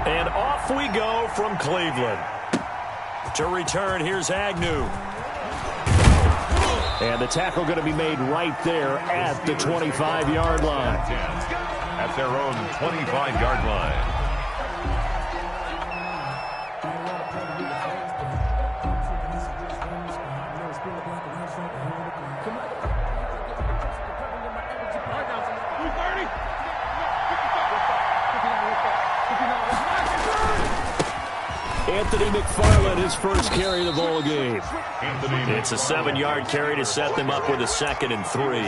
And off we go from Cleveland. To return, here's Agnew. And the tackle going to be made right there at the 25-yard line. At their own 25-yard line. Anthony McFarland, his first carry of the ball game. It's a 7-yard carry to set them up with a 2nd and 3.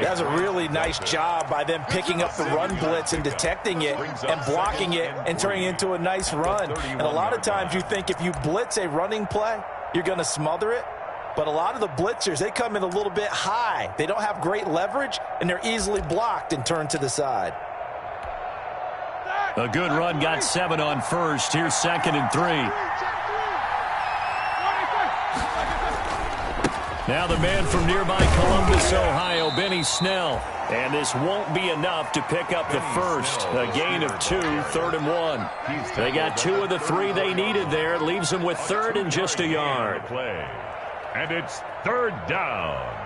That's a really nice job by them picking up the run blitz and detecting it and blocking it and turning it into a nice run. And a lot of times you think if you blitz a running play, you're going to smother it. But a lot of the blitzers, they come in a little bit high. They don't have great leverage, and they're easily blocked and turned to the side. A good run, got 7 on first. Here's 2nd and 3. Now the man from nearby Columbus, Ohio, Benny Snell. And this won't be enough to pick up the first. A gain of 2, 3rd and 1. They got 2 of the 3 they needed there. It leaves them with 3rd and just a yard. And it's 3rd down.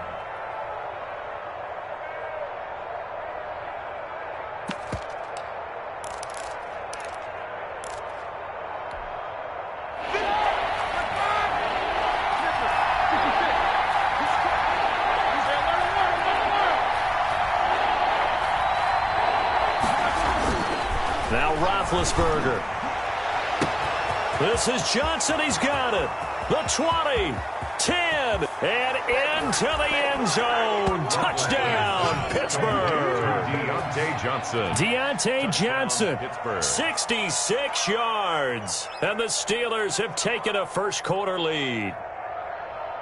Now Roethlisberger. This is Johnson. He's got it. The 20, 10, and into the end zone. Touchdown, Pittsburgh. Deontay Johnson, 66 yards. And the Steelers have taken a first-quarter lead.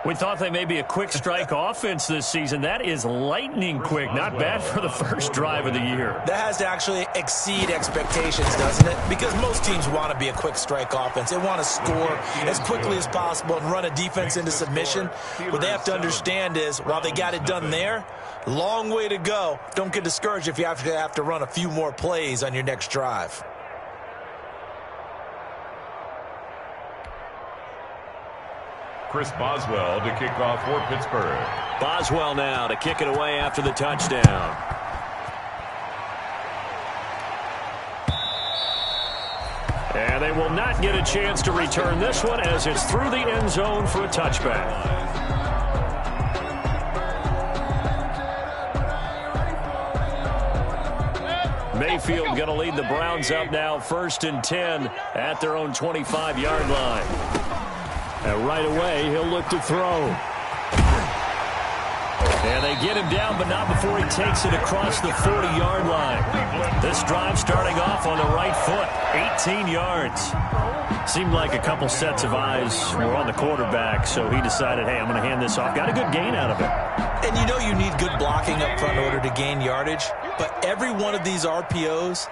We thought they may be a quick strike offense this season. That is lightning quick. Not bad for the first drive of the year. That has to actually exceed expectations, doesn't it? Because most teams want to be a quick strike offense. They want to score as quickly as possible and run a defense into submission. What they have to understand is, while they got it done there, long way to go. Don't get discouraged if you have to run a few more plays on your next drive. Chris Boswell to kick off for Pittsburgh. Boswell now to kick it away after the touchdown. And they will not get a chance to return this one as it's through the end zone for a touchback. Mayfield going to lead the Browns up now, 1st and 10 at their own 25-yard line. And right away, he'll look to throw. And they get him down, but not before he takes it across the 40-yard line. This drive starting off on the right foot, 18 yards. Seemed like a couple sets of eyes were on the quarterback, so he decided, hey, I'm going to hand this off. Got a good gain out of it. And you know you need good blocking up front in order to gain yardage, but every one of these RPOs,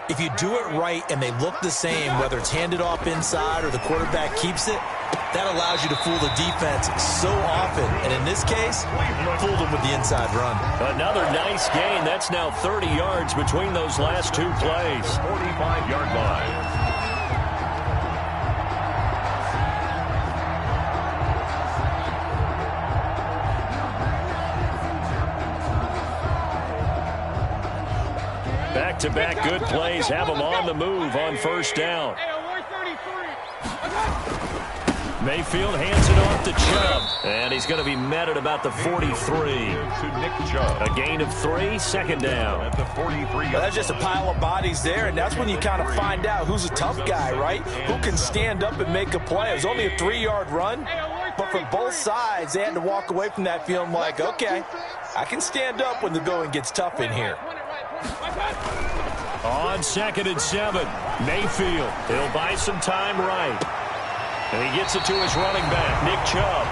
if you do it right and they look the same, whether it's handed off inside or the quarterback keeps it, that allows you to fool the defense so often. And in this case, fooled them with the inside run. Another nice gain. That's now 30 yards between those last 2 plays. 45-yard line. Back-to-back good plays have them on the move on 1st down. Mayfield hands it off to Chubb, and he's going to be met at about the 43. To Nick Chubb. A gain of 3, 2nd down. At the 43. Well, that's just a pile of bodies there, and that's when you kind of find out who's a tough guy, right? Who can stand up and make a play. It was only a 3-yard run, but for both sides, they had to walk away from that feeling like, okay, I can stand up when the going gets tough in here. On 2nd and 7, Mayfield. He'll buy some time right. And he gets it to his running back, Nick Chubb.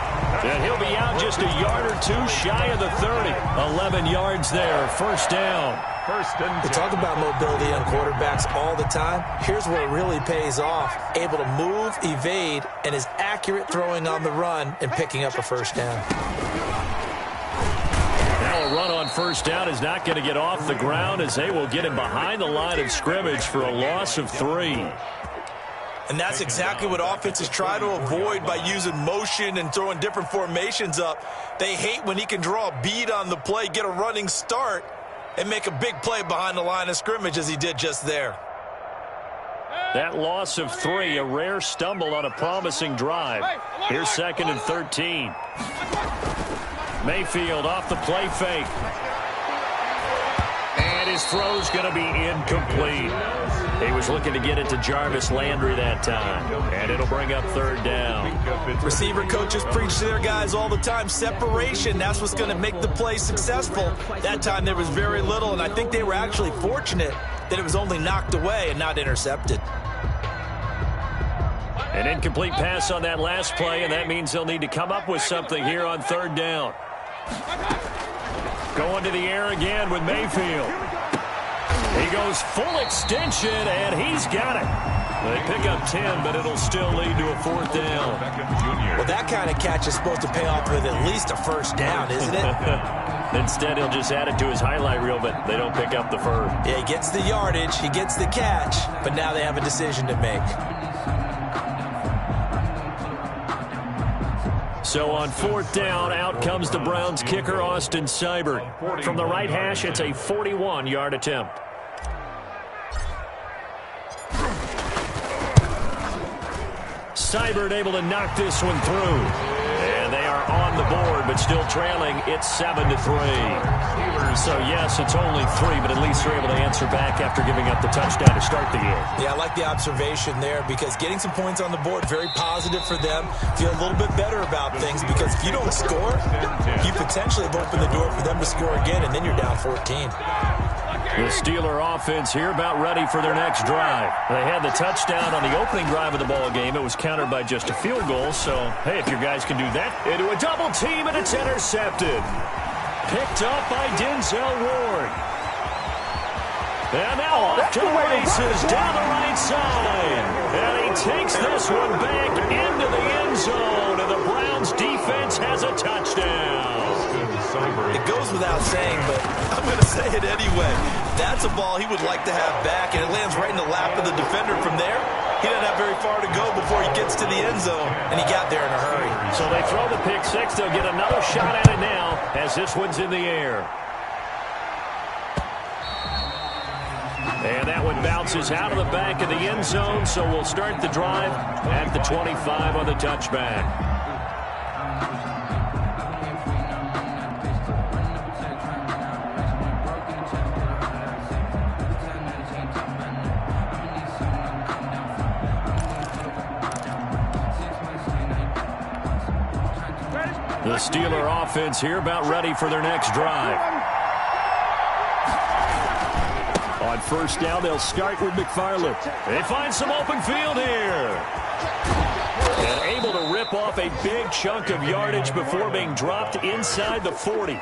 And he'll be out just a yard or 2 shy of the 30. 11 yards there, 1st down. 1st and 10. We talk about mobility on quarterbacks all the time. Here's where it really pays off. Able to move, evade, and is accurate throwing on the run and picking up a 1st down. Now a run on first down is not going to get off the ground as they will get him behind the line of scrimmage for a loss of 3. And that's exactly what offenses try to avoid by using motion and throwing different formations up. They hate when he can draw a bead on the play, get a running start, and make a big play behind the line of scrimmage as he did just there. That loss of 3, a rare stumble on a promising drive. Here's 2nd and 13. Mayfield off the play fake. And his throw's going to be incomplete. He was looking to get it to Jarvis Landry that time. And it'll bring up 3rd down. Receiver coaches preach to their guys all the time. Separation, that's what's going to make the play successful. That time there was very little, and I think they were actually fortunate that it was only knocked away and not intercepted. An incomplete pass on that last play, and that means they'll need to come up with something here on 3rd down. Going to the air again with Mayfield. He goes full extension, and he's got it. They pick up 10, but it'll still lead to a 4th down. Well, that kind of catch is supposed to pay off with at least a 1st down, isn't it? Instead, he'll just add it to his highlight reel, but they don't pick up the first. Yeah, he gets the yardage, he gets the catch, but now they have a decision to make. So on 4th down, out comes the Browns kicker, Austin Seibert. From the right hash, it's a 41-yard attempt. Seibert able to knock this one through. And they are on the board, but still trailing. It's 7-3. So, yes, it's only 3, but at least they're able to answer back after giving up the touchdown to start the game. Yeah, I like the observation there because getting some points on the board, very positive for them. Feel a little bit better about things because if you don't score, you potentially have opened the door for them to score again, and then you're down 14. The Steeler offense here about ready for their next drive. They had the touchdown on the opening drive of the ball game. It was countered by just a field goal. So, hey, if your guys can do that, into a double team, and it's intercepted. Picked up by Denzel Ward. And now off to the races down the right side. And he takes this one back into the end zone. And the Browns defense has a touchdown. It goes without saying, but I'm going to say it anyway. That's a ball he would like to have back, and it lands right in the lap of the defender from there. He doesn't have very far to go before he gets to the end zone, and he got there in a hurry. So they throw the pick six. They'll get another shot at it now as this one's in the air. And that one bounces out of the back of the end zone, so we'll start the drive at the 25 on the touchback. The Steeler offense here about ready for their next drive. On first down, they'll start with McFarland. They find some open field here. And able to rip off a big chunk of yardage before being dropped inside the 40.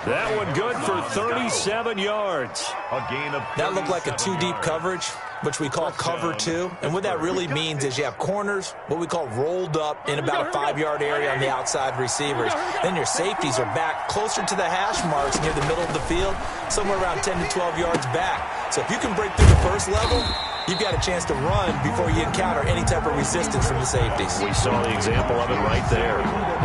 That one good for 37 yards. A gain of that looked like a two-deep coverage, which we call cover two. And what that really means is you have corners, what we call rolled up in about a 5-yard area on the outside receivers. Then your safeties are back closer to the hash marks near the middle of the field, somewhere around 10 to 12 yards back. So if you can break through the first level, you've got a chance to run before you encounter any type of resistance from the safeties. We saw the example of it right there.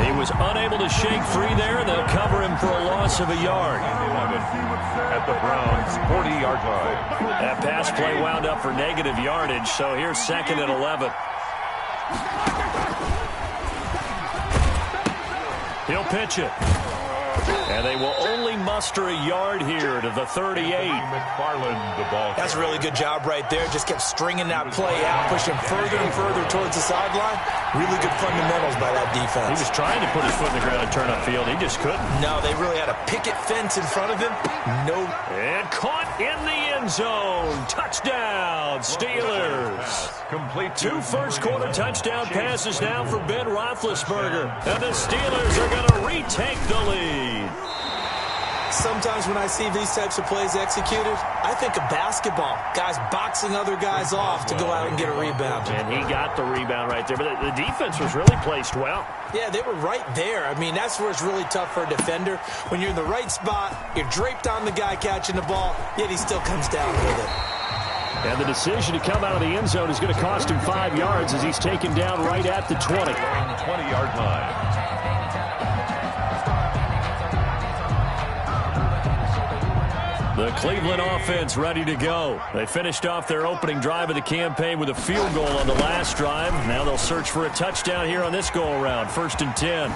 He was unable to shake free there. They'll cover him for a loss of a yard. At the Browns' 40-yard line. That pass play wound up for negative yardage, so here's 2nd and 11. He'll pitch it. And they will only muster a yard here to the 38. McFarland, the ball. That's a really good job right there. Just kept stringing that play out, pushing further and further towards the sideline. Really good fundamentals by that defense. He was trying to put his foot in the ground and turn upfield. He just couldn't. No, they really had a picket fence in front of him. No. And caught in the end zone. Touchdown, Steelers. Complete. 2 first-quarter touchdown passes now for Ben Roethlisberger. And the Steelers are going to retake the lead. Sometimes when I see these types of plays executed, I think of basketball. Guys boxing other guys off to go out and get a rebound. And he got the rebound right there. But the defense was really placed well. Yeah, they were right there. I mean, that's where it's really tough for a defender. When you're in the right spot, you're draped on the guy catching the ball, yet he still comes down with it. And the decision to come out of the end zone is going to cost him 5 yards as he's taken down right at the 20. 20-yard line. The Cleveland offense ready to go. They finished off their opening drive of the campaign with a field goal on the last drive. Now they'll search for a touchdown here on this go-around. 1st and 10.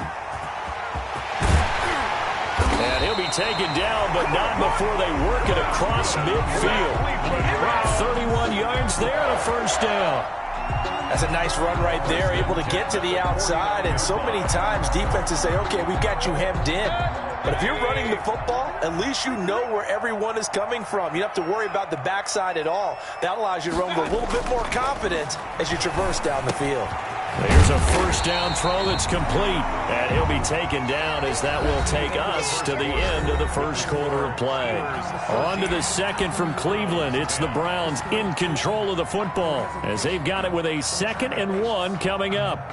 And he'll be taken down, but not before they work it across midfield. 31 yards there and a 1st down. That's a nice run right there, able to get to the outside. And so many times defenses say, okay, we've got you hemmed in. But if you're running the football, at least you know where everyone is coming from. You don't have to worry about the backside at all. That allows you to run with a little bit more confidence as you traverse down the field. Here's a 1st down throw that's complete. And he'll be taken down as that will take us to the end of the 1st quarter of play. On to the 2nd from Cleveland. It's the Browns in control of the football as they've got it with a 2nd and 1 coming up.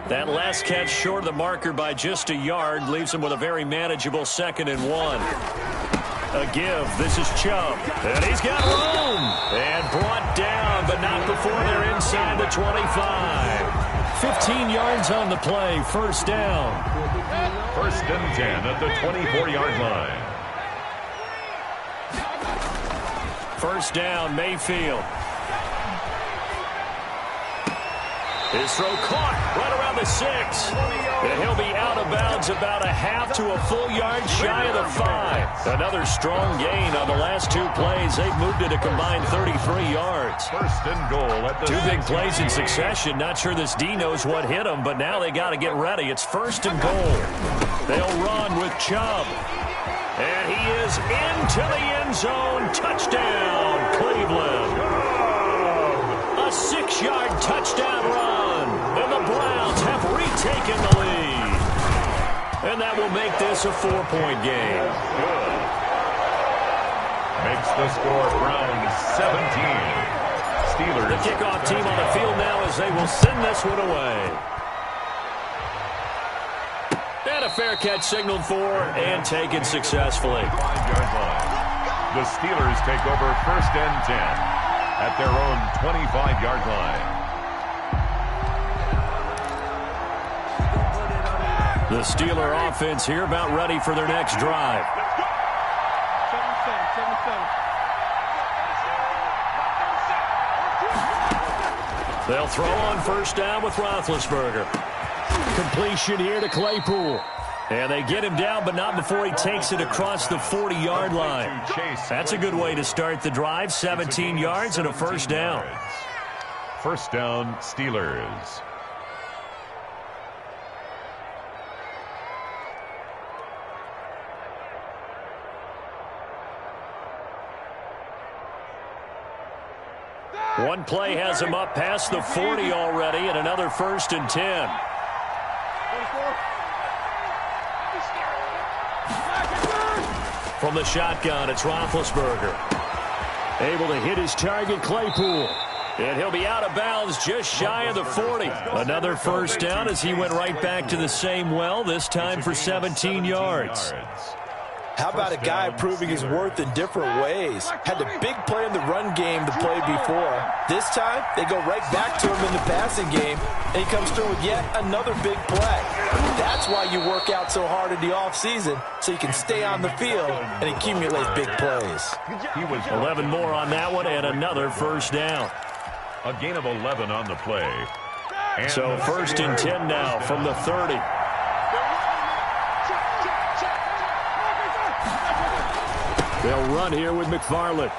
That last catch short of the marker by just a yard leaves him with a very manageable 2nd and 1. A give. This is Chubb. And he's got room. And brought down, but not before they're inside the 25. 15 yards on the play. 1st down. 1st and 10 at the 24-yard line. 1st down, Mayfield. His throw caught right around the 6. And he'll be out of bounds about a half to a full yard shy of the 5. Another strong gain on the last 2 plays. They've moved it a combined 33 yards. 1st and goal at the 2 big plays in succession. Not sure this D knows what hit him, but now they got to get ready. It's 1st and goal. They'll run with Chubb. And he is into the end zone. Touchdown, Cleveland. A 6-yard touchdown run. And the Browns have retaken the lead. And that will make this a 4-point game. Good. Makes the score Browns 17. Steelers. The kickoff team on the field now as they will send this one away. And a fair catch signaled for and taken successfully. 5-yard line. The Steelers take over 1st and 10 at their own 25-yard line. The Steeler offense here about ready for their next drive. They'll throw on 1st down with Roethlisberger. Completion here to Claypool. And they get him down, but not before he takes it across the 40-yard line. That's a good way to start the drive. 17 yards and a 1st down. 1st down, Steelers. One play has him up past the 40 already, and another 1st and 10. From the shotgun, it's Roethlisberger. Able to hit his target, Claypool. And he'll be out of bounds just shy of the 40. Another 1st down as he went right back to the same well, this time for 17 yards. How about a guy proving his worth in different ways? Had the big play in the run game the play before. This time, they go right back to him in the passing game, and he comes through with yet another big play. That's why you work out so hard in the offseason, so you can stay on the field and accumulate big plays. He was 11 more on that one, and another 1st down. a gain of 11 on the play. And so 1st and 10 now from the 30. They'll run here with McFarland.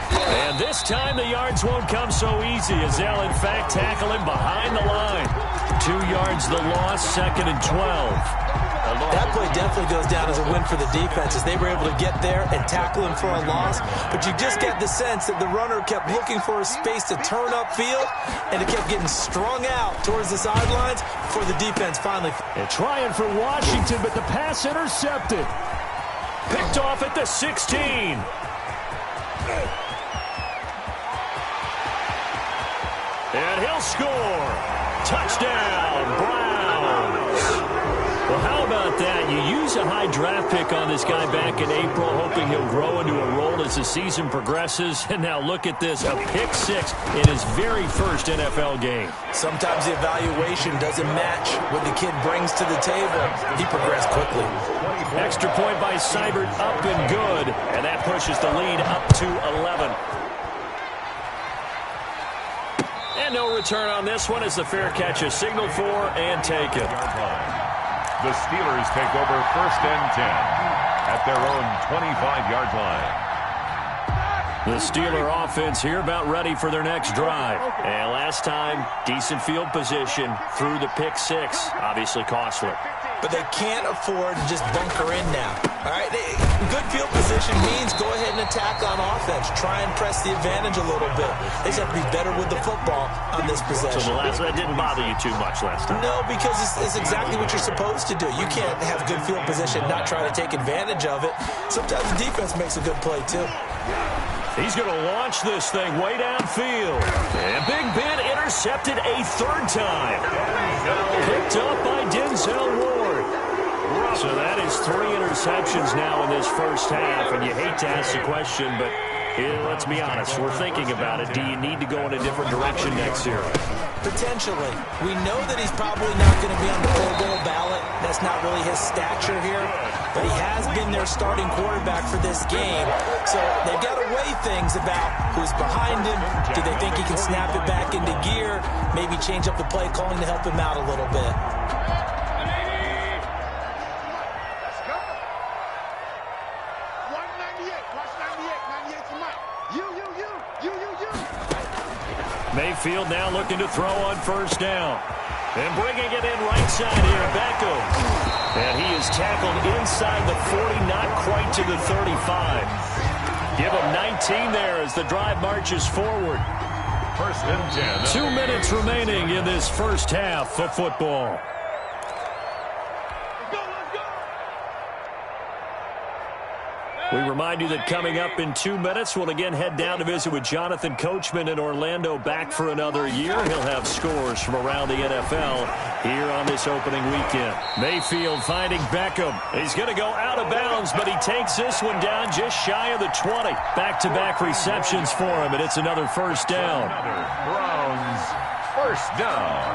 And this time the yards won't come so easy as they'll in fact tackle him behind the line. 2 yards the loss, 2nd and 12. That play definitely goes down as a win for the defense as they were able to get there and tackle him for a loss. But you just get the sense that the runner kept looking for a space to turn upfield, and it kept getting strung out towards the sidelines before the defense finally. And trying for Washington, but the pass intercepted. Picked off at the 16. And he'll score. Touchdown, Browns. Well, how about that? You use a high draft pick on this guy back in April, hoping he'll grow into a role as the season progresses. And now look at this, a pick six in his very first NFL game. Sometimes the evaluation doesn't match what the kid brings to the table. He progressed quickly. Extra point by Seibert, up and good. And that pushes the lead up to 11. And no return on this one as the fair catch is signaled for and taken. The Steelers take over 1st and 10 at their own 25-yard line. The Steeler offense here about ready for their next drive. And last time, decent field position through the pick six. Obviously costly. But they can't afford to just bunker in now. All right, good field position means go ahead and attack on offense. Try and press the advantage a little bit. They just have to be better with the football on this possession. So that didn't bother you too much last time? No, because it's exactly what you're supposed to do. You can't have good field position, not try to take advantage of it. Sometimes the defense makes a good play, too. He's going to launch this thing way downfield. And Big Ben intercepted a third time. Picked up by Denzel Ward. So that is 3 interceptions now in this first half. And you hate to ask the question, but let's be honest. We're thinking about it. Do you need to go in a different direction next year? Potentially. We know that he's probably not going to be on the Pro Bowl ballot. That's not really his stature here. But he has been their starting quarterback for this game. So they've got to weigh things about who's behind him. Do they think he can snap it back into gear? Maybe change up the play calling to help him out a little bit. Mayfield now looking to throw on first down. And bringing it in right side here, Beckham. And he is tackled inside the 40, not quite to the 35. Give him 19 there as the drive marches forward. 1st and 10. 2 minutes remaining in this first half of football. We remind you that coming up in 2 minutes, we'll again head down to visit with Jonathan Coachman in Orlando, back for another year. He'll have scores from around the NFL here on this opening weekend. Mayfield finding Beckham. He's going to go out of bounds, but he takes this one down just shy of the 20. Back-to-back receptions for him, and it's another first down. Browns first down.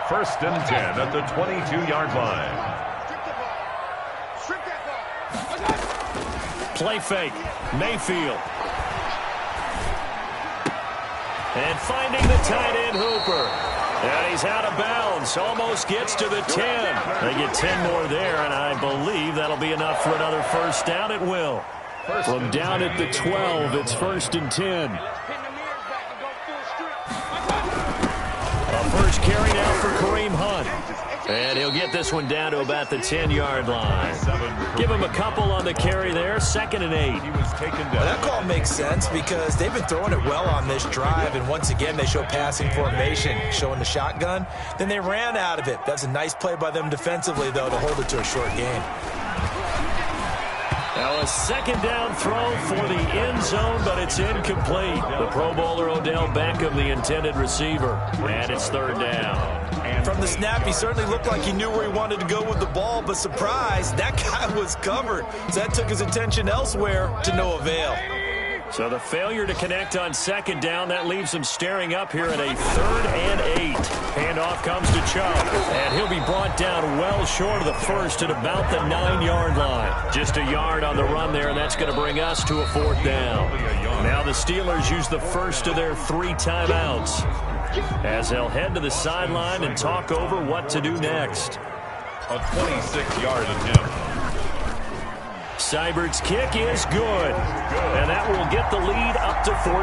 1st and 10 at the 22-yard line. Play fake. Mayfield. And finding the tight end Hooper. And he's out of bounds. Almost gets to the 10. They get 10 more there, and I believe that'll be enough for another first down. It will. From down at the 12, it's 1st and 10. A first carry now for Kareem Hunt. And he'll get this one down to about the 10-yard line. Give him a couple on the carry there. 2nd and 8. Well, that call makes sense because they've been throwing it well on this drive. And once again, they show passing formation, showing the shotgun. Then they ran out of it. That's a nice play by them defensively, though, to hold it to a short gain. Now a 2nd down throw for the end zone, but it's incomplete. The Pro Bowler Odell Beckham, the intended receiver. And it's 3rd down. From the snap, he certainly looked like he knew where he wanted to go with the ball, but surprise, that guy was covered. So that took his attention elsewhere to no avail. So the failure to connect on 2nd down, that leaves him staring up here at a 3rd and 8. Handoff comes to Chubb, and he'll be brought down well short of the first at about the 9-yard line. Just a yard on the run there, and that's going to bring us to a 4th down. Now the Steelers use the first of their 3 timeouts as they'll head to the sideline and talk over what to do next. A 26-yard attempt. Seibert's kick is good. And that will get the lead up to 14.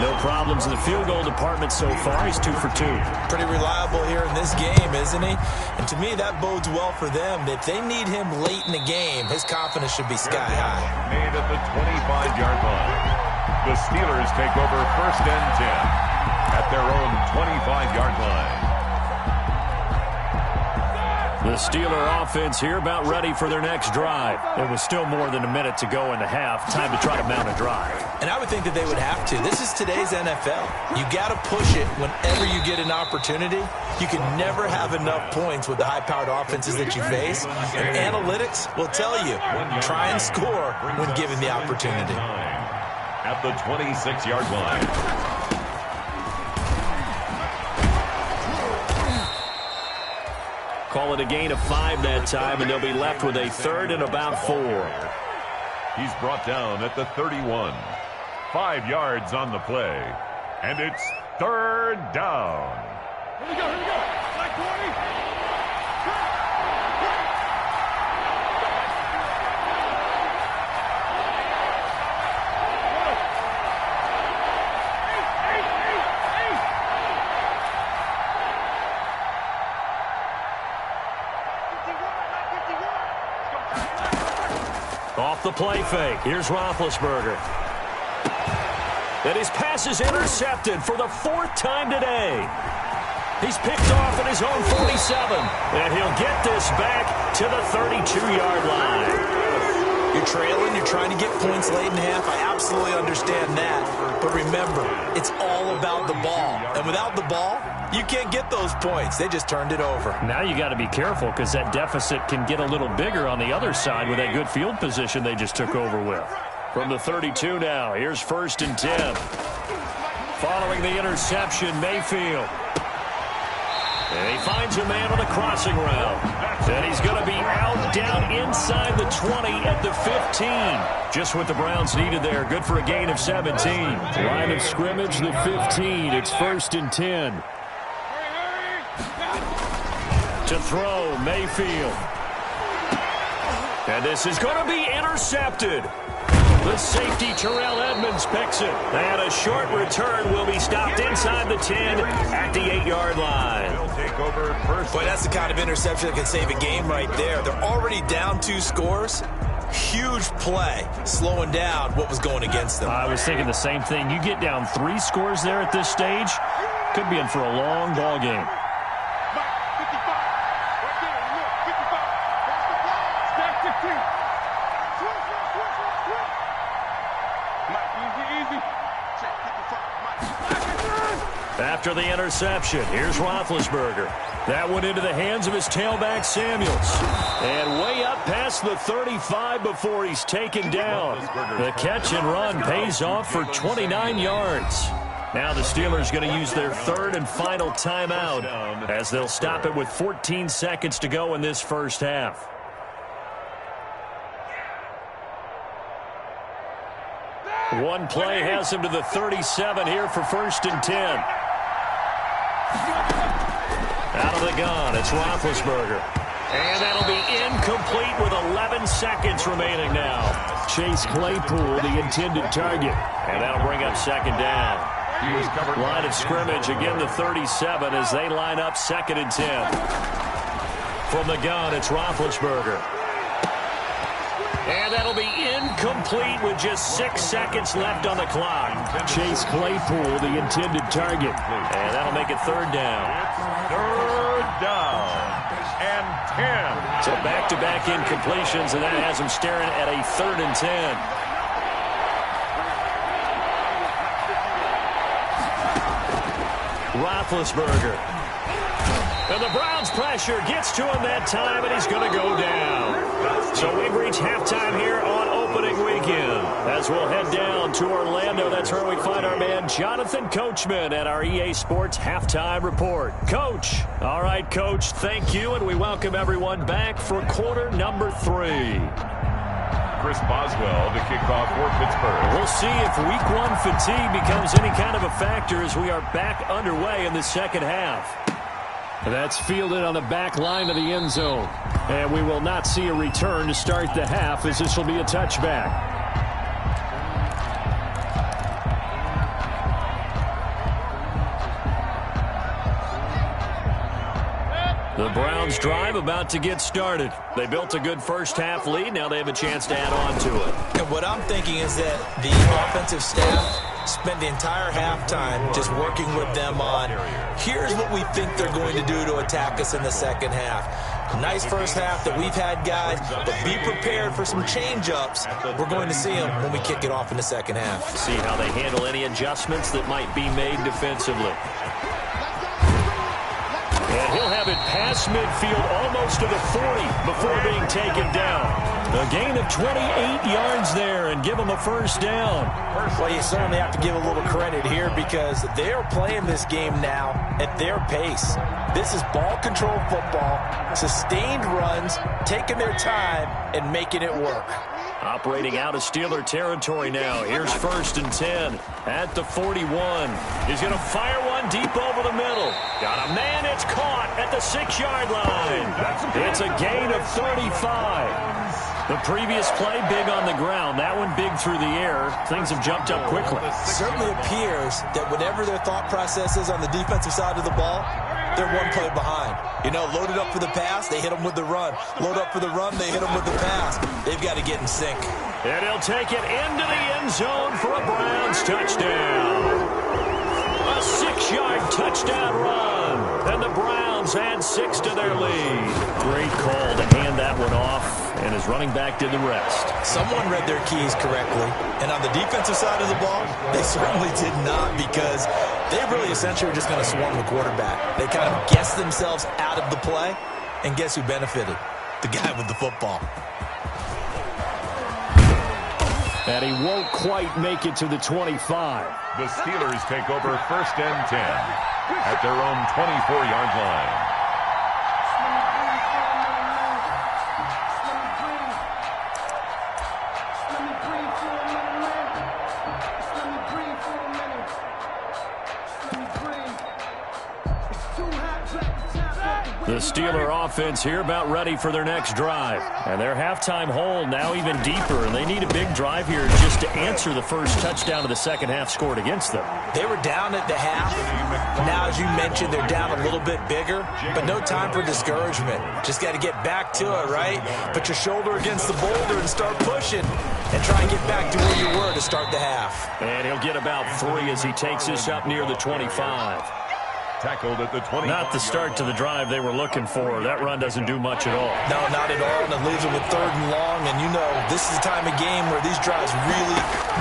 No problems in the field goal department so far. He's 2 for 2. Pretty reliable here in this game, isn't he? And to me, that bodes well for them. If they need him late in the game, his confidence should be sky high. Made at the 25-yard line. The Steelers take over 1st and 10 at their own 25-yard line. The Steeler offense here about ready for their next drive. There was still more than a minute to go in the half. Time to try to mount a drive. And I would think that they would have to. This is today's NFL. You got to push it whenever you get an opportunity. You can never have enough points with the high-powered offenses that you face. And analytics will tell you, try and score when given the opportunity. At the 26-yard line. Call it a gain of 5 that time, and they'll be left with a 3rd and about 4. He's brought down at the 31. 5 yards on the play. And it's 3rd down. Here we go. Like 20. Off the play fake. Here's Roethlisberger. And his pass is intercepted for the 4th time today. He's picked off at his own 47. And he'll get this back to the 32-yard line. You're trailing, you're trying to get points late in half. I absolutely understand that. But remember, it's all about the ball. And without the ball, you can't get those points. They just turned it over. Now you got to be careful because that deficit can get a little bigger on the other side with that good field position they just took over with. From the 32 now, here's 1st and 10. Following the interception, Mayfield. And he finds a man on the crossing route. And he's going to be out down inside the 20 at the 15. Just what the Browns needed there. Good for a gain of 17. Line of scrimmage, the 15. It's 1st and 10. To throw, Mayfield. And this is going to be intercepted. The safety, Terrell Edmonds, picks it. And a short return will be stopped inside the 10 at the 8-yard line. Boy, that's the kind of interception that can save a game right there. They're already down 2 scores. Huge play, slowing down what was going against them. I was thinking the same thing. You get down 3 scores there at this stage, could be in for a long ball game. After the interception, here's Roethlisberger. That went into the hands of his tailback, Samuels. And way up past the 35 before he's taken down. The catch and run pays off for 29 yards. Now the Steelers going to use their 3rd and final timeout as they'll stop it with 14 seconds to go in this first half. One play has him to the 37 here for 1st and 10. Out of the gun, it's Roethlisberger. And that'll be incomplete with 11 seconds remaining now. Chase Claypool, the intended target. And that'll bring up 2nd down. Line of scrimmage, again the 37 as they line up 2nd and 10. From the gun, it's Roethlisberger. And that'll be incomplete with just 6 seconds left on the clock. Chase Claypool, the intended target. And that'll make it 3rd down. 3rd down and 10. So back-to-back incompletions, and that has him staring at a 3rd and 10. Roethlisberger. And the Browns pressure gets to him that time, and he's going to go down. So we've reached halftime here on opening weekend. As we'll head down to Orlando, that's where we find our man Jonathan Coachman at our EA Sports Halftime Report. Coach. All right, Coach, thank you, and we welcome everyone back for quarter number 3. Chris Boswell to kick off for Pittsburgh. We'll see if week 1 fatigue becomes any kind of a factor as we are back underway in the second half. That's fielded on the back line of the end zone. And we will not see a return to start the half, as this will be a touchback. The Browns drive about to get started. They built a good first-half lead. Now they have a chance to add on to it. And what I'm thinking is that the offensive staff spent the entire halftime just working with them on, here's what we think they're going to do to attack us in the second half. Nice first half that we've had, guys, but be prepared for some change-ups. We're going to see them when we kick it off in the second half. See how they handle any adjustments that might be made defensively. And he'll have it past midfield almost to the 40 before being taken down. A gain of 28 yards there and give them a first down. Well, you certainly have to give a little credit here because they are playing this game now at their pace. This is ball control football, sustained runs, taking their time and making it work. Operating out of Steeler territory now. Here's 1st and 10 at the 41. He's going to fire one deep over the middle. Got a man. It's caught at the 6-yard line. It's a gain of 35. The previous play, big on the ground. That one big through the air. Things have jumped up quickly. Certainly appears that whatever their thought process is on the defensive side of the ball, they're one play behind. You know, loaded up for the pass, they hit them with the run. Load up for the run, they hit them with the pass. They've got to get in sync. And he'll take it into the end zone for a Browns touchdown. A 6-yard touchdown run. And the Browns add 6 to their lead. Great call to hand that one off. And his running back did the rest. Someone read their keys correctly. And on the defensive side of the ball, they certainly did not, because they really essentially were just going to swarm the quarterback. They kind of guessed themselves out of the play. And guess who benefited? The guy with the football. And he won't quite make it to the 25. The Steelers take over 1st and 10 at their own 24-yard line. The Steeler offense here about ready for their next drive. And their halftime hole now even deeper. And they need a big drive here just to answer the first touchdown of the second half scored against them. They were down at the half. Now, as you mentioned, they're down a little bit bigger. But no time for discouragement. Just got to get back to it, right? Put your shoulder against the boulder and start pushing. And try and get back to where you were to start the half. And he'll get about 3 as he takes this up near the 25. Tackled at the 20. Not the start to the drive they were looking for. That run doesn't do much at all. No, not at all. And it leaves them with 3rd and long. And you know, this is the time of game where these drives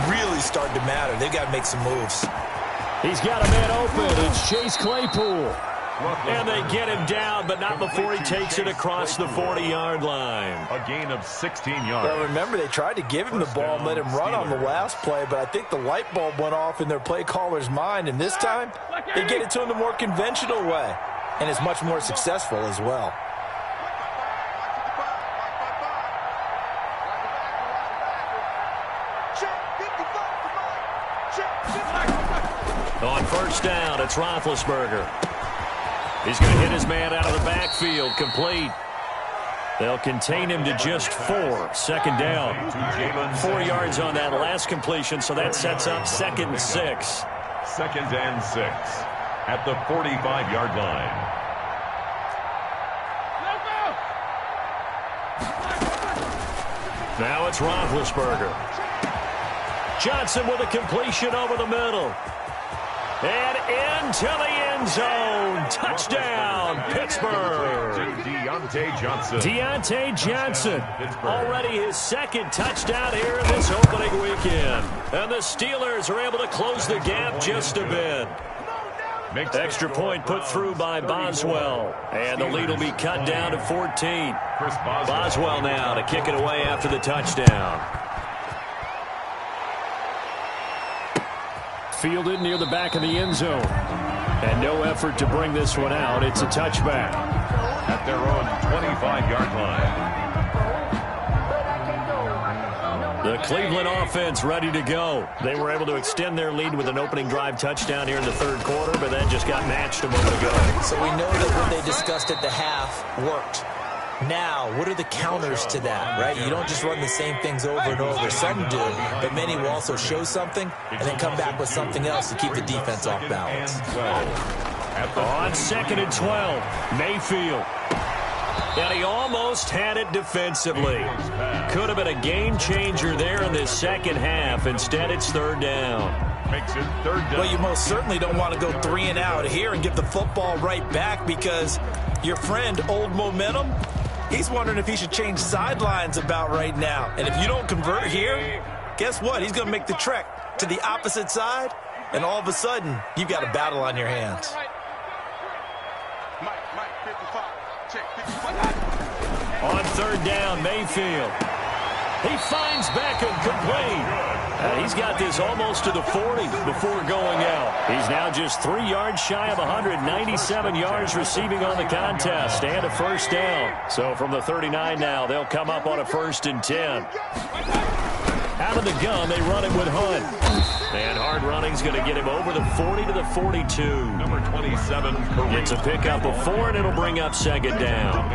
really start to matter. They've got to make some moves. He's got a man open. It's Chase Claypool. And they get him down, but not before he takes it across the 40-yard line. A gain of 16 yards. Well, remember, they tried to give him the ball and let him run on the last play, but I think the light bulb went off in their play caller's mind, and this time they get it to him the more conventional way, and it's much more successful as well. On 1st down, it's Roethlisberger. He's going to hit his man out of the backfield, complete. They'll contain him to just 4. 2nd down. 4 yards on that last completion, so that sets up 2nd and 6. 2nd and 6 at the 45-yard line. Now it's Roethlisberger. Johnson with a completion over the middle. And into the end zone. Touchdown, Pittsburgh. Deontay Johnson. Already his 2nd touchdown here in this opening weekend. And the Steelers are able to close the gap just a bit. Extra point put through by Boswell. And the lead will be cut down to 14. Boswell now to kick it away after the touchdown. Fielded near the back of the end zone. And no effort to bring this one out. It's a touchback. At their own 25-yard line. The Cleveland offense ready to go. They were able to extend their lead with an opening drive touchdown here in the third quarter, but then just got matched a moment ago. So we know that what they discussed at the half worked. Now, what are the counters to that, right? You don't just run the same things over and over. Some do, but many will also show something and then come back with something else to keep the defense off balance. On 2nd and 12, Mayfield. And he almost had it defensively. Could have been a game changer there in this second half. Instead, it's third down. Makes it third down. Well, you most certainly don't want to go 3 and out here and give the football right back, because your friend, Old Momentum, he's wondering if he should change sidelines about right now. And if you don't convert here, guess what? He's going to make the trek to the opposite side, and all of a sudden, you've got a battle on your hands. On third down, Mayfield. He finds Beckham complete. He's got this almost to the 40 before going out. He's now just 3 yards shy of 197 yards receiving on the contest and a first down. So from the 39 now, they'll come up on a 1st and 10. Out of the gun, they run it with Hunt. And hard running's going to get him over the 40 to the 42. Number 27. It's a pickup of 4, and it'll bring up second down.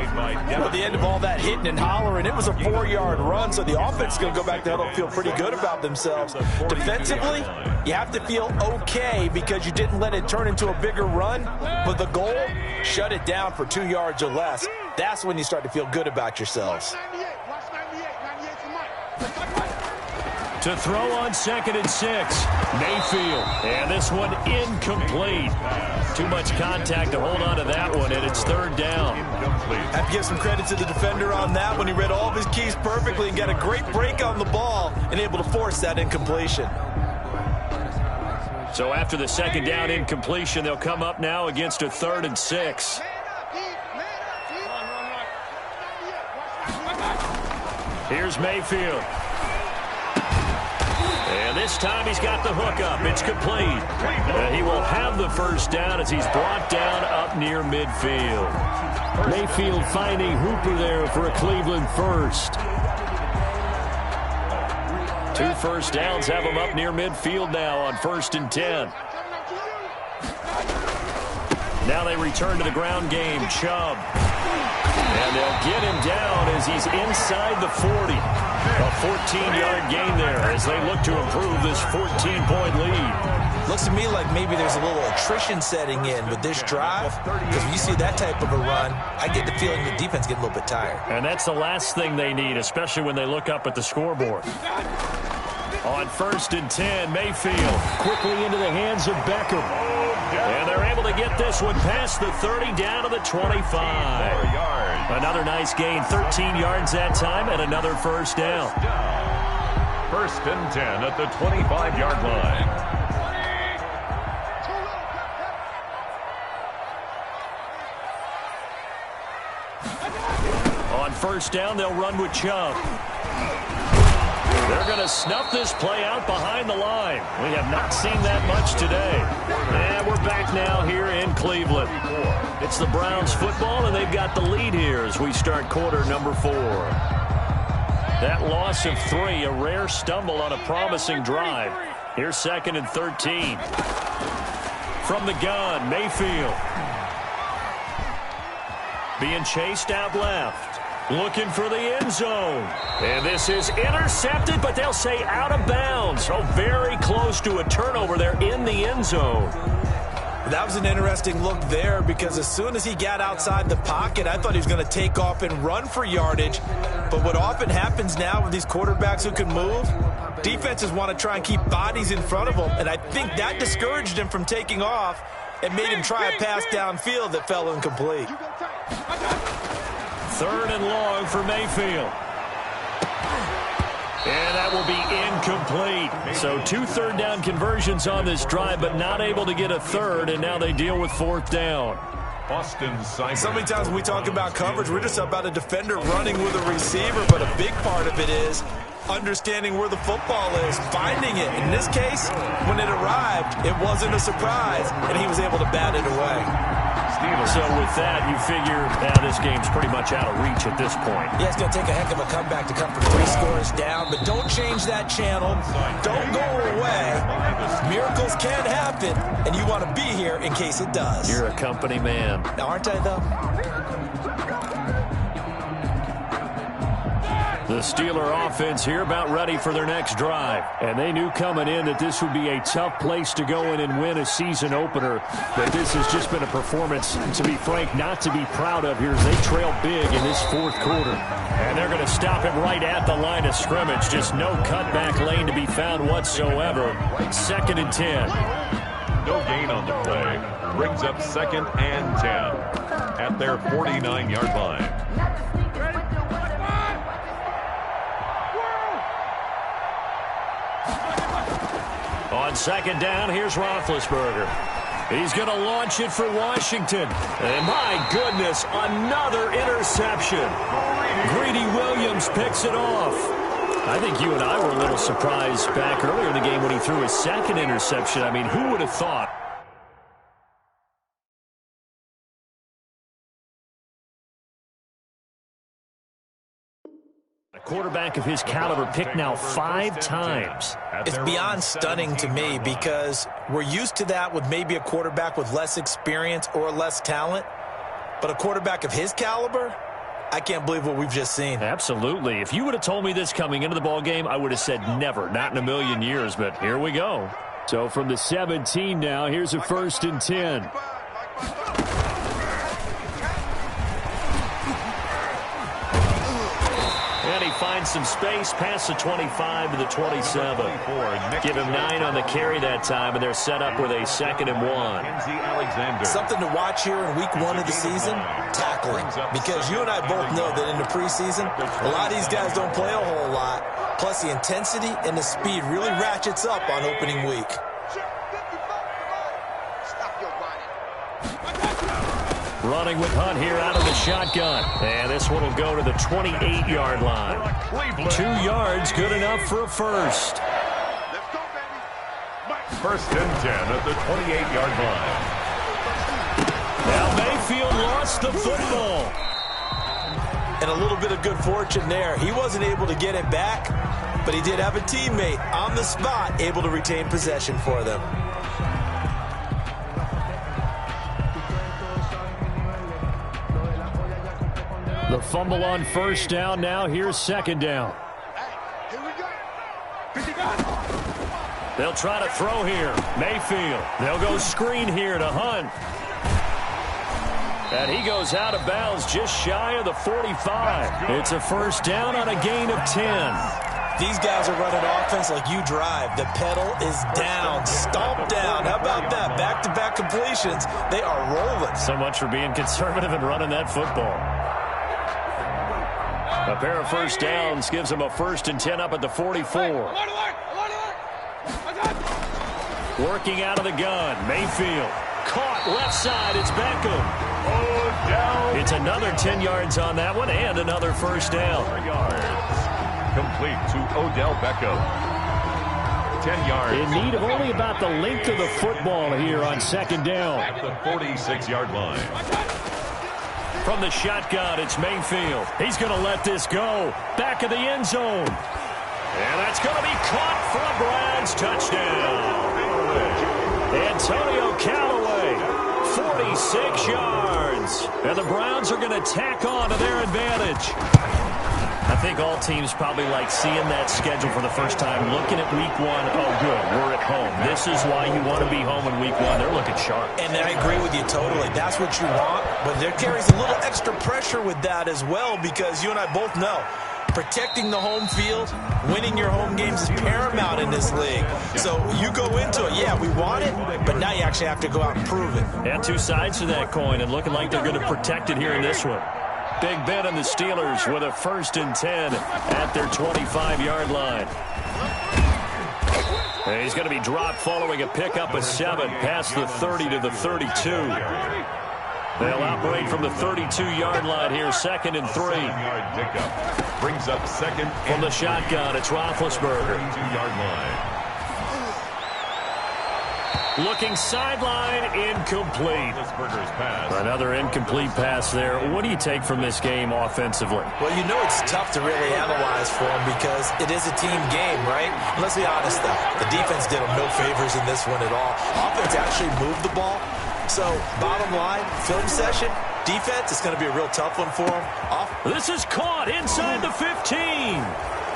Well, at the end of all that hitting and hollering, it was a 4-yard run, so the offense is going to go back to huddle and feel pretty good about themselves. Defensively, you have to feel okay because you didn't let it turn into a bigger run, but the goal, shut it down for 2 yards or less. That's when you start to feel good about yourselves. To throw on 2nd and 6, Mayfield. And this one incomplete. Too much contact to hold on to that one, and it's third down. Have to give some credit to the defender on that one. He read all of his keys perfectly and got a great break on the ball and able to force that incompletion. So after the second down incompletion, they'll come up now against a 3rd and 6. Here's Mayfield. And this time he's got the hook up. It's complete. He will have the first down as he's brought down up near midfield. Mayfield finding Hooper there for a Cleveland first. 2 first downs have him up near midfield now on 1st and 10. Now they return to the ground game. Chubb. And they'll get him down as he's inside the 40. A 14-yard gain there as they look to improve this 14-point lead. Looks to me like maybe there's a little attrition setting in with this drive, because when you see that type of a run, I get the feeling the defense getting a little bit tired. And that's the last thing they need, especially when they look up at the scoreboard. On 1st and 10, Mayfield quickly into the hands of Beckham. And they're able to get this one past the 30 down to the 25. Another nice gain, 13 yards that time, and another first down. 1st and 10 at the 25-yard line. On 1st down, they'll run with Chubb. They're going to snuff this play out behind the line. We have not seen that much today. And we're back now here in Cleveland. It's the Browns football, and they've got the lead here as we start quarter number 4. That loss of 3, a rare stumble on a promising drive. Here's 2nd and 13. From the gun, Mayfield. Being chased out left. Looking for the end zone. And this is intercepted, but they'll say out of bounds. So very close to a turnover there in the end zone. That was an interesting look there, because as soon as he got outside the pocket, I thought he was going to take off and run for yardage. But what often happens now with these quarterbacks who can move, defenses want to try and keep bodies in front of them. And I think that discouraged him from taking off and made him try a pass downfield that fell incomplete. 3rd and long for Mayfield. And that will be incomplete. So 2 third down conversions on this drive, but not able to get a third, and now they deal with 4th down. So many times when we talk about coverage, we're just about a defender running with a receiver, but a big part of it is understanding where the football is, finding it. In this case, when it arrived, it wasn't a surprise, and he was able to bat it away. Steelers. So with that, you figure this game's pretty much out of reach at this point. Yeah, it's going to take a heck of a comeback to come from 3 scores down, but don't change that channel. Don't go away. Miracles can happen, and you want to be here in case it does. You're a company man. Now, aren't I, though? The Steeler offense here about ready for their next drive. And they knew coming in that this would be a tough place to go in and win a season opener. But this has just been a performance, to be frank, not to be proud of here as they trail big in this 4th quarter. And they're going to stop him right at the line of scrimmage. Just no cutback lane to be found whatsoever. 2nd and 10. No gain on the play. Brings up 2nd and 10 at their 49-yard line. On 2nd down, here's Roethlisberger. He's going to launch it for Washington. And my goodness, another interception. Greedy Williams picks it off. I think you and I were a little surprised back earlier in the game when he threw his 2nd interception. I mean, who would have thought? A quarterback of his caliber picked now 5 times. It's beyond stunning to me because we're used to that with maybe a quarterback with less experience or less talent. But a quarterback of his caliber, I can't believe what we've just seen. Absolutely. If you would have told me this coming into the ball game, I would have said never, not in a million years. But here we go. So from the 17 now, here's a 1st and 10. And he finds some space past the 25 to the 27. Give him 9 on the carry that time, and they're set up with a 2nd and 1. Something to watch here in week 1 of the season, tackling. Because you and I both know that in the preseason, a lot of these guys don't play a whole lot. Plus, the intensity and the speed really ratchets up on opening week. Running with Hunt here out of the shotgun. And this one will go to the 28-yard line. 2 yards, good enough for a first. 1st and 10 at the 28-yard line. Now Mayfield lost the football. And a little bit of good fortune there. He wasn't able to get it back, but he did have a teammate on the spot able to retain possession for them. The fumble on 1st down. Now here's 2nd down. They'll try to throw here. Mayfield. They'll go screen here to Hunt. And he goes out of bounds just shy of the 45. It's a 1st down on a gain of 10. These guys are running offense like you drive. The pedal is down, stomp down. How about that? Back-to-back completions. They are rolling. So much for being conservative and running that football. A pair of 1st downs gives him a 1st and 10 up at the 44. Working out of the gun. Mayfield. Caught left side. It's Beckham. Down. It's another 10 yards on that one and another 1st down. 4 yards. Complete to Odell Beckham. 10 yards. In need of only about the length of the football here on 2nd down. At the 46-yard line. From the shotgun, it's Mayfield. He's going to let this go. Back of the end zone. And that's going to be caught for a Browns touchdown. Antonio Callaway, 46 yards. And the Browns are going to tack on to their advantage. I think all teams probably like seeing that schedule for the first time, looking at week 1. Oh, good, we're at home. This is why you want to be home in week 1. They're looking sharp. And I agree with you totally. That's what you want, but there carries a little extra pressure with that as well because you and I both know protecting the home field, winning your home games is paramount in this league. So you go into it, yeah, we want it, but now you actually have to go out and prove it. And 2 sides to that coin, and looking like they're going to protect it here in this one. Big Ben and the Steelers with a 1st and 10 at their 25-yard line. And he's going to be dropped following a pickup of 7 past the 30 to the 32. They'll operate from the 32-yard line here, 2nd and 3. 7-yard pickup. Brings up 2nd from the shotgun. It's Roethlisberger. 32-yard line. Looking sideline, incomplete. Pass. Another incomplete pass there. What do you take from this game offensively? Well, you know it's tough to really analyze for him because it is a team game, right? Let's be honest, though. The defense did him no favors in this one at all. Offense actually moved the ball. So, bottom line, film session, defense is going to be a real tough one for him. This is caught inside the 15.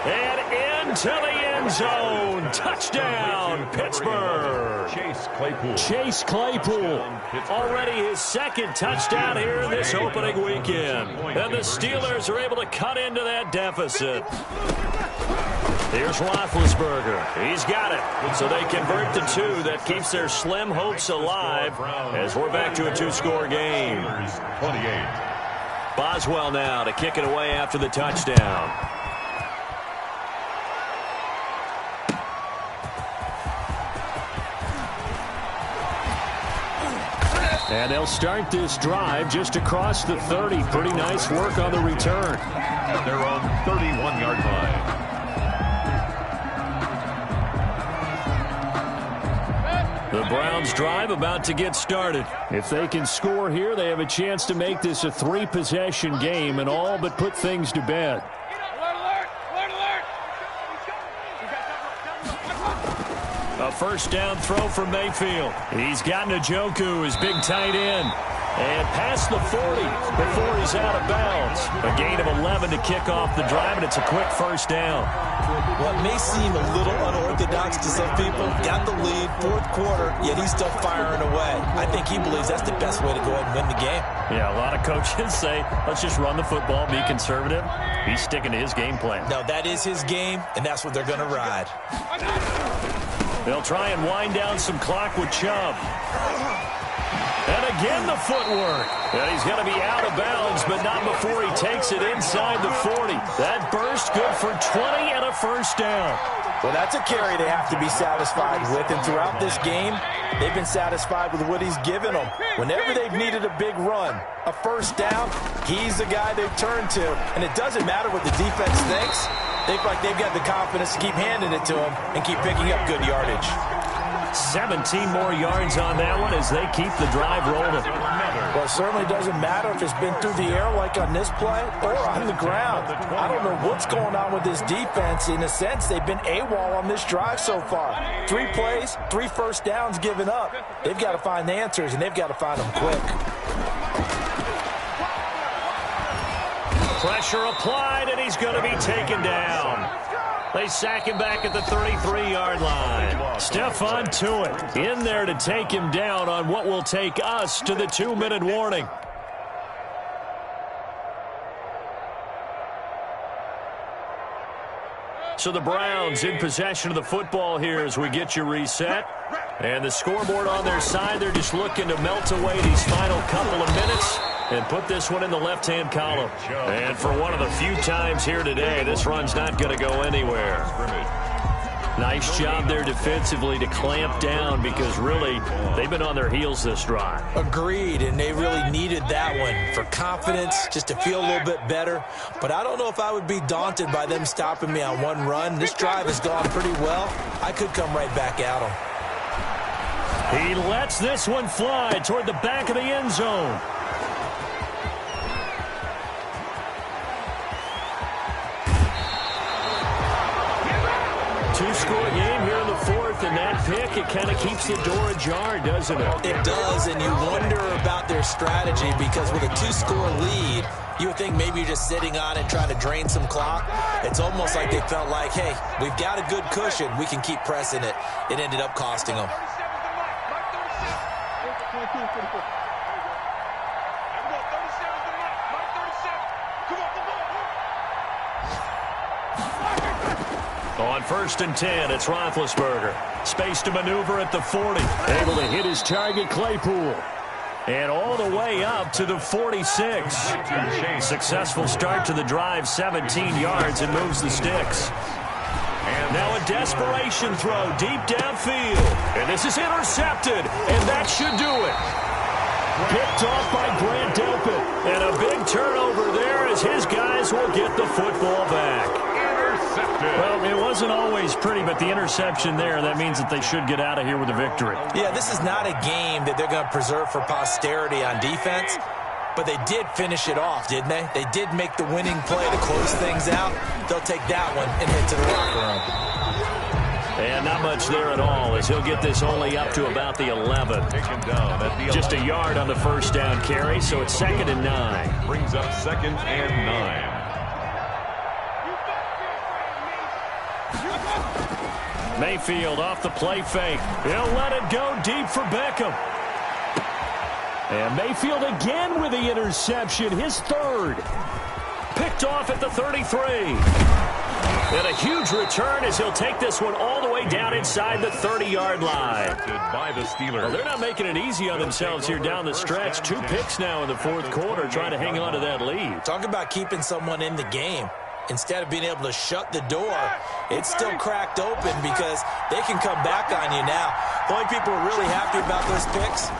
And into the end zone. Touchdown, Pittsburgh. Chase Claypool. Already his second touchdown here in this opening weekend. And the Steelers are able to cut into that deficit. Here's Roethlisberger. He's got it. So they convert to 2. That keeps their slim hopes alive as we're back to a 2-score game. 28. Boswell now to kick it away after the touchdown. And they'll start this drive just across the 30. Pretty nice work on the return. They're on 31-yard line. The Browns drive about to get started. If they can score here, they have a chance to make this a 3-possession game and all but put things to bed. A first down throw for Mayfield. He's got Njoku, his big tight end. And past the 40 before he's out of bounds. A gain of 11 to kick off the drive, and it's a quick first down. What may seem a little unorthodox to some people, got the lead, fourth quarter, yet he's still firing away. I think he believes that's the best way to go ahead and win the game. Yeah, a lot of coaches say, let's just run the football, be conservative. He's sticking to his game plan. No, that is his game, and that's what they're going to ride. They'll try and wind down some clock with Chubb. And again the footwork. And he's going to be out of bounds, but not before he takes it inside the 40. That burst good for 20 and a first down. Well, that's a carry they have to be satisfied with. And throughout this game, they've been satisfied with what he's given them. Whenever they've needed a big run, a first down, he's the guy they've turned to. And it doesn't matter what the defense thinks. They feel like they've got the confidence to keep handing it to him and keep picking up good yardage. 17 more yards on that one as they keep the drive rolling. Well, it certainly doesn't matter if it's been through the air like on this play or on the ground. I don't know what's going on with this defense. In a sense, they've been AWOL on this drive so far. 3 plays, 3 first downs given up. They've got to find the answers, and they've got to find them quick. Pressure applied, and he's going to be taken down. They sack him back at the 33-yard line. Stephon Tuitt in there to take him down on what will take us to the 2-minute warning. So the Browns in possession of the football here as we get you reset. And the scoreboard on their side, they're just looking to melt away these final couple of minutes and put this one in the left-hand column. And for one of the few times here today, this run's not going to go anywhere. Nice job there defensively to clamp down because really they've been on their heels this drive. Agreed, and they really needed that one for confidence, just to feel a little bit better. But I don't know if I would be daunted by them stopping me on one run. This drive has gone pretty well. I could come right back at them. He lets this one fly toward the back of the end zone. Two-score game here in the fourth, and that pick, it kind of keeps the door ajar, doesn't it? It does, and you wonder about their strategy because with a 2-score lead, you would think maybe you're just sitting on it trying to drain some clock. It's almost like they felt like, hey, we've got a good cushion. We can keep pressing it. It ended up costing them. On 1st and 10, it's Roethlisberger. Space to maneuver at the 40. Able to hit his target, Claypool. And all the way up to the 46. Successful start to the drive, 17 yards, and moves the sticks. And now a desperation throw deep downfield. And this is intercepted, and that should do it. Picked off by Grant Delpit. And a big turnover there as his guys will get the football back. Intercepted. Well, it wasn't always pretty, but the interception there, that means that they should get out of here with a victory. Yeah, this is not a game that they're going to preserve for posterity on defense, but they did finish it off, didn't they? They did make the winning play to close things out. They'll take that one and head to the locker room. And not much there at all, as he'll get this only up to about the 11. Just a yard on the first down carry, so it's 2nd and 9. Brings up 2nd and 9. Mayfield off the play fake. He'll let it go deep for Beckham. And Mayfield again with the interception, his 3rd. Picked off at the 33. And a huge return as he'll take this one all the way down inside the 30-yard line. By the Steelers. Well, they're not making it easy on themselves here down the stretch. 2 picks now in the 4th quarter, trying to hang on to that lead. Talk about keeping someone in the game. Instead of being able to shut the door, it's still cracked open because they can come back on you now. The only people who are really happy about those picks,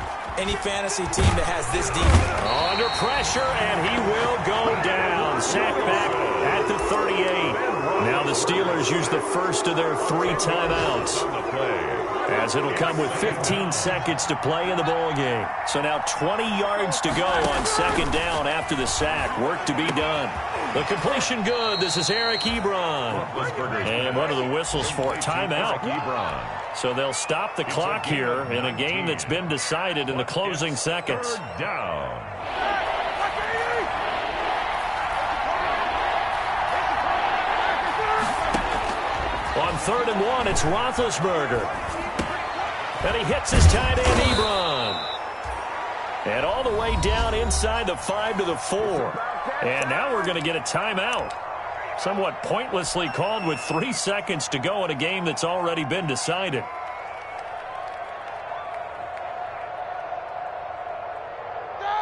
any fantasy team that has this defense. Under pressure, and he will go down. Sacked back at the 38. Now the Steelers use the first of their 3 timeouts, as it'll come with 15 seconds to play in the ball game. So now 20 yards to go on 2nd down after the sack. Work to be done. The completion good. This is Eric Ebron. And one of the whistles for a timeout. So they'll stop the clock here in a game that's been decided in the closing seconds. 3rd down. On 3rd and 1, it's Roethlisberger. And he hits his tight end, Ebron. And all the way down inside the 5 to the 4. And now we're going to get a timeout. Somewhat pointlessly called with 3 seconds to go in a game that's already been decided.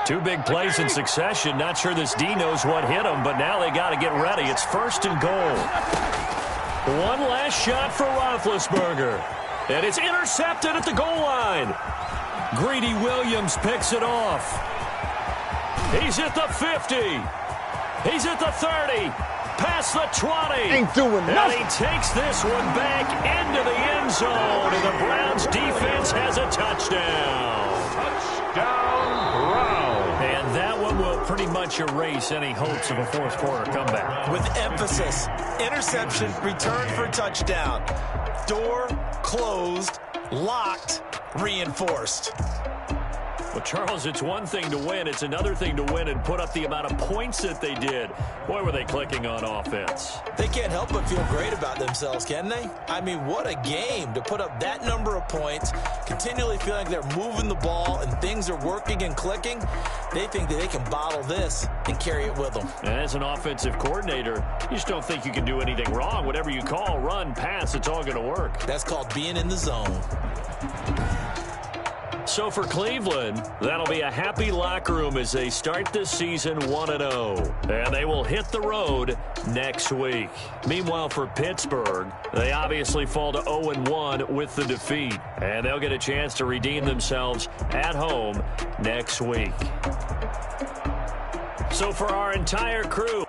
Two big plays in succession. Not sure this D knows what hit him, but now they got to get ready. It's 1st and goal. One last shot for Roethlisberger. And it's intercepted at the goal line. Greedy Williams picks it off. He's at the 50. He's at the 30. Past the 20. Ain't doing nothing. And he takes this one back into the end zone. And the Browns defense has a touchdown. Touchdown, Browns. And that one will pretty much erase any hopes of a 4th quarter comeback. With emphasis, interception, return for touchdown. Door closed, locked, reinforced. Well, Charles, it's one thing to win. It's another thing to win and put up the amount of points that they did. Boy, were they clicking on offense. They can't help but feel great about themselves, can they? I mean, what a game to put up that number of points, continually feeling like they're moving the ball and things are working and clicking. They think that they can bottle this and carry it with them. And as an offensive coordinator, you just don't think you can do anything wrong. Whatever you call, run, pass, it's all going to work. That's called being in the zone. So for Cleveland, that'll be a happy locker room as they start this season 1-0. And they will hit the road next week. Meanwhile, for Pittsburgh, they obviously fall to 0-1 with the defeat. And they'll get a chance to redeem themselves at home next week. So for our entire crew,